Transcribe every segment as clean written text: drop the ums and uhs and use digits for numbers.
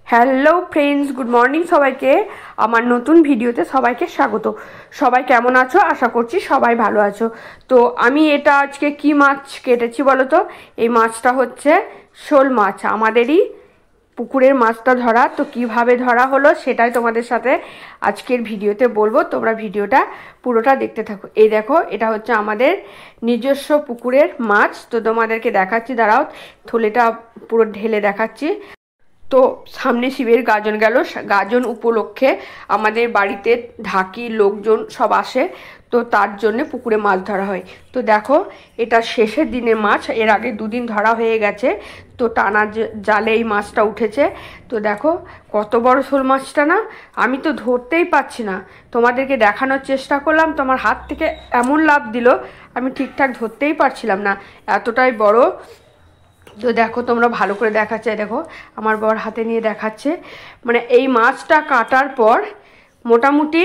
Hello friends, good morning সবাইকে। আমার নতুন ভিডিওতে সবাইকে স্বাগত। সবাই কেমন আছো? আশা করছি সবাই ভালো আছো। তো আমি এটা আজকে কি মাছ কেটেছি বলো তো? এই মাছটা হচ্ছে শোল মাছ, আমাদেরই পুকুরের মাছটা ধরা। তো কিভাবে ধরা হলো সেটাই তোমাদের সাথে আজকের ভিডিওতে বলবো, তোমরা ভিডিওটা পুরোটা দেখতে থাকো। এই দেখো, এটা হচ্ছে আমাদের নিজস্ব পুকুরের মাছ। তো তোমাদেরকে দেখাচ্ছি, দাঁড়াও থলেটা পুরো ঢেলে দেখাচ্ছি। তো সামনে শিবের গাজন গেল, গাজন উপলক্ষে আমাদের বাড়িতে ঢাকি লোকজন সব আসে, তো তার জন্য পুকুরে মাছ ধরা হয়। তো দেখো, এটা শেষের দিনের মাছ, এর আগে দুদিন ধরা হয়ে গেছে। তো টানা জালে এই মাছটা উঠেছে। তো দেখো কত বড় শোল মাছটা না, আমি তো ধরতেই পারছি না। তোমাদেরকে দেখানোর চেষ্টা করলাম, তোমার হাত থেকে এমন লাফ দিল, আমি ঠিকঠাক ধরতেই পারছিলাম না, এতটাই বড়। তো দেখো, তোমরা ভালো করে দেখাচ্ছে, দেখো আমার বর হাতে নিয়ে দেখাচ্ছে। মানে এই মাছটা কাটার পর মোটামুটি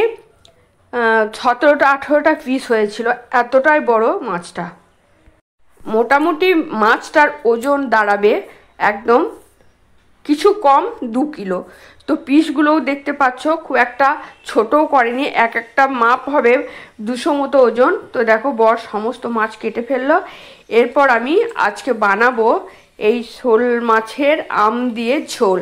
17টা-18টা পিস হয়েছিল, এতটাই বড় মাছটা। মোটামুটি মাছটার ওজন দাঁড়াবে একদম কিছু কম 2 কিলো। তো পিসগুলোও দেখতে পাচ্ছ, খুব একটা ছোটও করেনি, এক একটা মাপ হবে 200 মতো ওজন। তো দেখো, বর সমস্ত মাছ কেটে ফেললো। এরপর আমি আজকে বানাবো এই শোল মাছের আম দিয়ে ঝোল।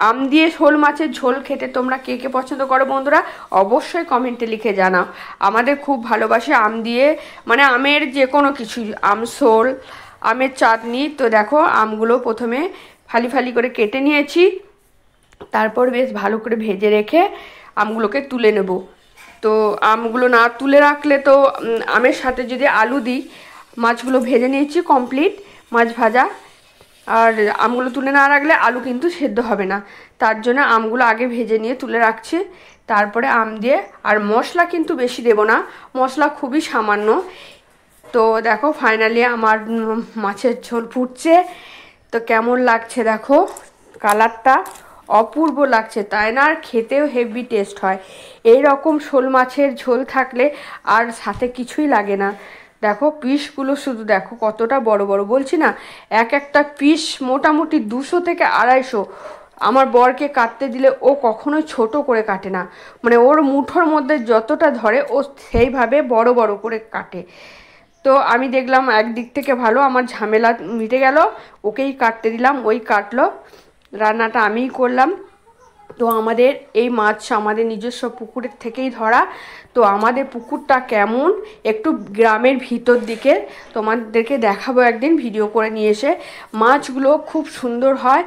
আম দিয়ে শোল মাছের ঝোল খেতে তোমরা কে কে পছন্দ করো বন্ধুরা? অবশ্যই কমেন্টে লিখে জানাও। আমাদের খুব ভালোবাসে আম দিয়ে, মানে আমের যে কোনো কিছু, আমশোল, আমের চাটনি। তো দেখো, আমগুলো প্রথমে ফালি ফালি করে কেটে নিয়েছি, তারপর বেশ ভালো করে ভেজে রেখে আমগুলোকে তুলে নেব। তো আমগুলো না তুলে রাখলে তো আমের সাথে যদি আলু দিই, মাছগুলো ভেজে নিয়েছি কমপ্লিট, মাছ ভাজা। আর আমগুলো তুলে না রাখলে আলু কিন্তু সেদ্ধ হবে না, তার জন্য আমগুলো আগে ভেজে নিয়ে তুলে রাখছি। তারপরে আম দিয়ে, আর মশলা কিন্তু বেশি দেব না, মশলা খুবই সামান্য। তো দেখো, ফাইনালি আমার মাছের ঝোল ফুটছে। তো কেমন লাগছে দেখো, কালারটা অপূর্ব লাগছে, তাই না? আর খেতেও হেভি টেস্ট হয়। এই রকম শোল মাছের ঝোল থাকলে আর সাথে কিছুই লাগে না। দেখো পিসগুলো শুধু দেখো কতটা বড় বড়, বলছি না, এক একটা পিস মোটামুটি 200 থেকে 250। আমার বরকে কাটতে দিলে ও কখনোই ছোট করে কাটে না, মানে ওর মুঠোর মধ্যে যতটা ধরে ও সেইভাবে বড় বড় করে কাটে। তো আমি দেখলাম একদিক থেকে ভালো, আমার ঝামেলা মিটে গেল, ওকেই কাটতে দিলাম, ওই কাটলো, রান্নাটা আমিই করলাম। তো আমাদের এই মাছ আমাদের নিজস্ব পুকুরের থেকেই ধরা। তো আমাদের পুকুরটা কেমন, একটু গ্রামের ভিতর দিকে, তোমাদেরকে দেখাবো একদিন ভিডিও করে নিয়ে এসে। মাছগুলো খুব সুন্দর হয়,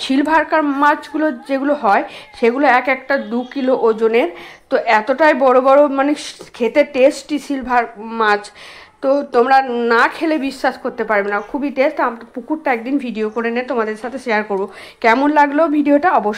সিলভার কাপ মাছগুলো যেগুলো হয় সেগুলো এক একটা 2 কিলো ওজনের। তো এতটাই বড় বড়, মানে খেতে টেস্টি সিলভার মাছ। তো তোমরা না খেলে বিশ্বাস করতে পারবে না, খুবই টেস্ট। পুকুরটা একদিন ভিডিও করে নিয়ে তোমাদের সাথে শেয়ার করবো। কেমন লাগলো ভিডিওটা অবশ্যই